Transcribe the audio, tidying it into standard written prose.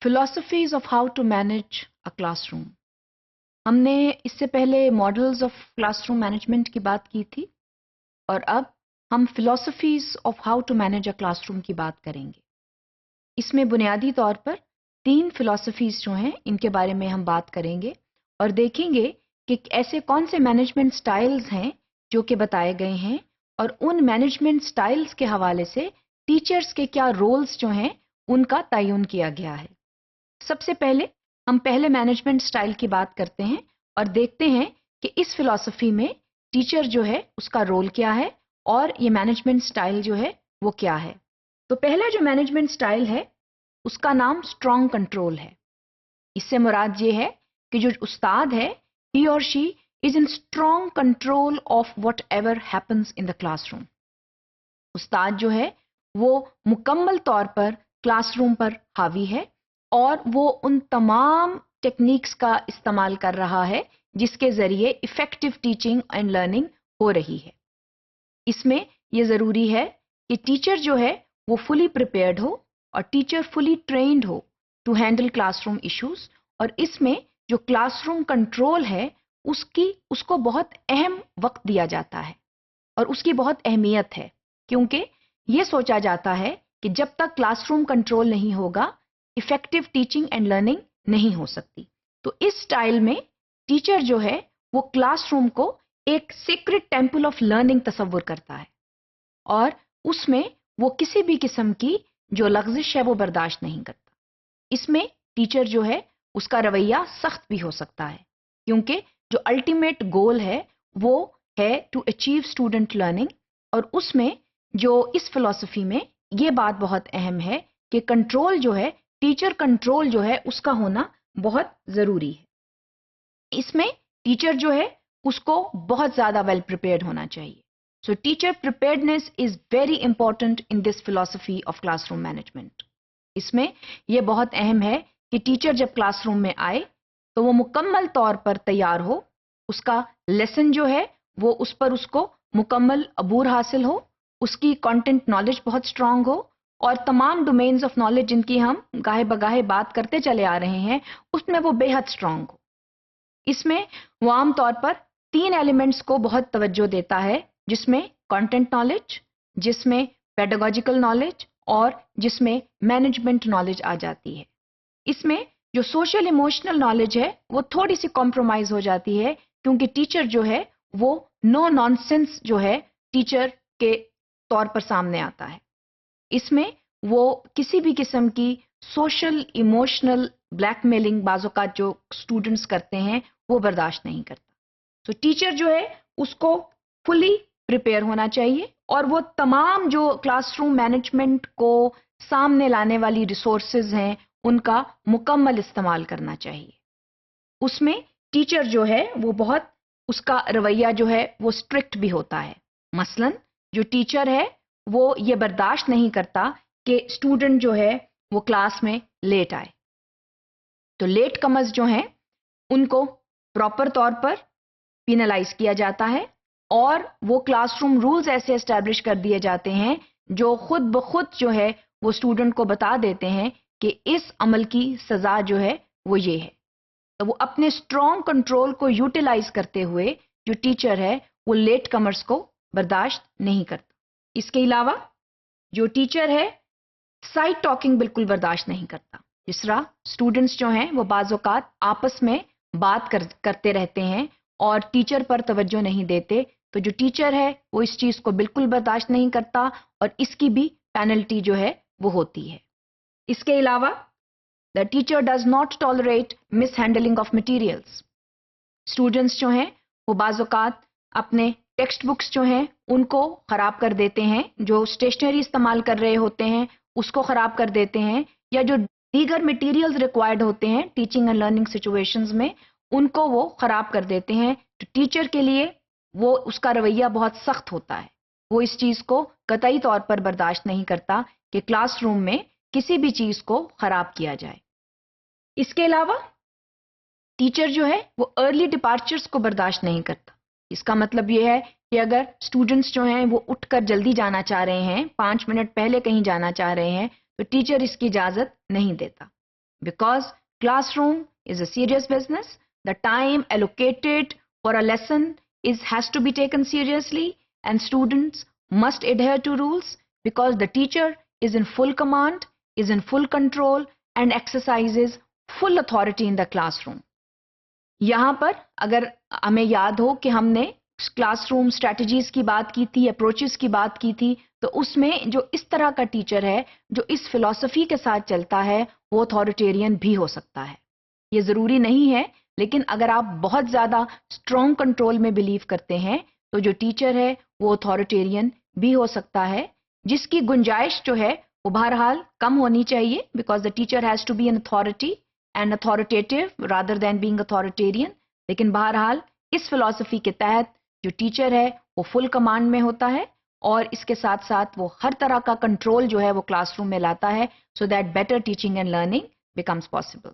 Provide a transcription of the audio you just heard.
philosophies of how to manage a classroom. ہم نے اس سے پہلے models of class room management کی بات کی تھی اور اب ہم philosophies of how to manage a class room کی بات کریں گے. اس میں بنیادی طور پر 3 فلاسفیز جو ہیں ان کے بارے میں ہم بات کریں گے اور دیکھیں گے کہ ایسے کون سے مینجمنٹ سٹائلز ہیں جو کہ بتائے گئے ہیں اور ان مینجمنٹ سٹائلز کے حوالے سے ٹیچرز کے کیا رولز جو ہیں ان کا تعین کیا گیا ہے. سب سے پہلے ہم پہلے مینجمنٹ سٹائل کی بات کرتے ہیں اور دیکھتے ہیں کہ اس فلاسفی میں ٹیچر جو ہے اس کا رول کیا ہے اور یہ مینجمنٹ سٹائل جو ہے وہ کیا ہے. تو پہلا جو مینجمنٹ سٹائل ہے اس کا نام اسٹرانگ کنٹرول ہے. اس سے مراد یہ ہے کہ جو استاد ہے he or she is in strong control of whatever happens in the classroom. استاد جو ہے وہ مکمل طور پر کلاس روم پر حاوی ہے اور وہ ان تمام ٹیکنیکس کا استعمال کر رہا ہے جس کے ذریعے افیکٹو ٹیچنگ اینڈ لرننگ ہو رہی ہے. اس میں یہ ضروری ہے کہ ٹیچر جو ہے وہ فلی پریپیئرڈ ہو اور ٹیچر فلی ٹرینڈ ہو to handle class room issues. اور اس میں جو کلاس روم کنٹرول ہے اس کو بہت اہم وقت دیا جاتا ہے اور اس کی بہت اہمیت ہے کیونکہ یہ سوچا جاتا ہے کہ جب تک کلاس روم کنٹرول نہیں ہوگا افیکٹو ٹیچنگ اینڈ لرننگ نہیں ہو سکتی. تو اس سٹائل میں ٹیچر جو ہے وہ کلاس روم کو ایک سیکرڈ ٹیمپل آف لرننگ تصور کرتا ہے اور اس میں وہ کسی بھی قسم کی جو لغزش ہے وہ برداشت نہیں کرتا. اس میں ٹیچر جو ہے اس کا رویہ سخت بھی ہو سکتا ہے کیونکہ جو الٹیمیٹ گول ہے وہ ہے ٹو اچیو اسٹوڈنٹ لرننگ. اور اس میں جو اس فلسفی میں یہ بات بہت اہم ہے کہ کنٹرول جو ہے ٹیچر کنٹرول جو ہے اس کا ہونا بہت ضروری ہے. اس میں ٹیچر جو ہے اس کو بہت زیادہ ویل پریپیئرڈ ہونا چاہیے. So teacher preparedness is very important in this philosophy of class room management. اس میں یہ بہت اہم ہے کہ ٹیچر جب کلاس روم میں آئے تو وہ مکمل طور پر تیار ہو, اس کا لیسن جو ہے وہ اس پر اس کو مکمل عبور حاصل ہو, اس کی کانٹینٹ نالج بہت اسٹرانگ ہو اور تمام ڈومینز آف نالج جن کی ہم گاہے بگاہے بات کرتے چلے آ رہے ہیں اس میں وہ بے حد اسٹرانگ ہو. اس میں وہ عام طور پر 3 ایلیمنٹس کو بہت توجہ دیتا ہے جس میں کانٹینٹ نالج, جس میں پیڈاگوجیکل نالج اور جس میں مینجمنٹ نالج آ جاتی ہے. اس میں جو سوشل ایموشنل نالج ہے وہ تھوڑی سی کمپرومائز ہو جاتی ہے کیونکہ ٹیچر جو ہے وہ نو نان سینس جو ہے ٹیچر کے طور پر سامنے آتا ہے. اس میں وہ کسی بھی قسم کی سوشل ایموشنل بلیک میلنگ بعض اوقات جو اسٹوڈنٹس کرتے ہیں وہ برداشت نہیں کرتا. تو ٹیچر جو ہے اس کو فلی پریپیئر ہونا چاہیے اور وہ تمام جو کلاس روم مینجمنٹ کو سامنے لانے والی ریسورسز ہیں ان کا مکمل استعمال کرنا چاہیے. اس میں ٹیچر جو ہے وہ بہت اس کا رویہ جو ہے وہ اسٹرکٹ بھی ہوتا ہے. مثلا جو ٹیچر ہے وہ یہ برداشت نہیں کرتا کہ اسٹوڈنٹ جو ہے وہ کلاس میں لیٹ آئے. تو لیٹ کمرز جو ہیں ان کو پراپر طور پر پینلائز کیا جاتا ہے اور وہ کلاس روم رولز ایسے اسٹیبلش کر دیے جاتے ہیں جو خود بخود جو ہے وہ اسٹوڈنٹ کو بتا دیتے ہیں کہ اس عمل کی سزا جو ہے وہ یہ ہے. تو وہ اپنے اسٹرانگ کنٹرول کو یوٹیلائز کرتے ہوئے جو ٹیچر ہے وہ لیٹ کمرز کو برداشت نہیں کرتا. اس کے علاوہ جو ٹیچر ہے سائڈ ٹاکنگ بالکل برداشت نہیں کرتا. جس طرح اسٹوڈنٹس جو ہیں وہ بعض اوقات آپس میں بات کرتے رہتے ہیں اور ٹیچر پر توجہ نہیں دیتے, تو جو ٹیچر ہے وہ اس چیز کو بالکل برداشت نہیں کرتا اور اس کی بھی پینلٹی جو ہے وہ ہوتی ہے. اس کے علاوہ the teacher does not tolerate mishandling of materials. Students جو ہیں وہ بعض اوقات اپنے ٹیکسٹ بکس جو ہیں ان کو خراب کر دیتے ہیں, جو اسٹیشنری استعمال کر رہے ہوتے ہیں اس کو خراب کر دیتے ہیں, یا جو دیگر مٹیریلز ریکوائرڈ ہوتے ہیں ٹیچنگ اینڈ لرننگ سچویشنز میں ان کو وہ خراب کر دیتے ہیں. تو ٹیچر کے لیے وہ اس کا رویہ بہت سخت ہوتا ہے, وہ اس چیز کو قطعی طور پر برداشت نہیں کرتا کہ کلاس روم میں کسی بھی چیز کو خراب کیا جائے. اس کے علاوہ ٹیچر جو ہے وہ ارلی ڈپارچرز کو برداشت نہیں کرتا. اس کا مطلب یہ ہے کہ اگر اسٹوڈنٹس جو ہیں وہ اٹھ کر جلدی جانا چاہ رہے ہیں, 5 منٹ پہلے کہیں جانا چاہ رہے ہیں, تو ٹیچر اس کی اجازت نہیں دیتا. because classroom is a serious business. The time allocated for a lesson has to be taken seriously, and students must adhere to rules because the teacher is in full command, is in full control and exercises full authority in the classroom. یہاں پر اگر ہمیں یاد ہو کہ ہم نے class room strategies کی بات کی تھی، اپروچز کی بات کی تھی، تو اس میں جو اس طرح کا ٹیچر ہے جو اس فلسفی کے ساتھ چلتا ہے وہ اتھارٹیرین بھی ہو سکتا ہے. یہ ضروری نہیں ہے، لیکن اگر آپ بہت زیادہ اسٹرانگ کنٹرول میں بلیو کرتے ہیں تو جو ٹیچر ہے وہ اتھارٹیرین بھی ہو سکتا ہے، جس کی گنجائش جو ہے وہ بہرحال کم ہونی چاہیے because the teacher has to be an authority and authoritative rather than being authoritarian. لیکن بہرحال اس فلسفی کے تحت جو ٹیچر ہے وہ فل کمانڈ میں ہوتا ہے اور اس کے ساتھ ساتھ وہ ہر طرح کا کنٹرول جو ہے وہ کلاس روم میں لاتا ہے so that better teaching and learning becomes possible.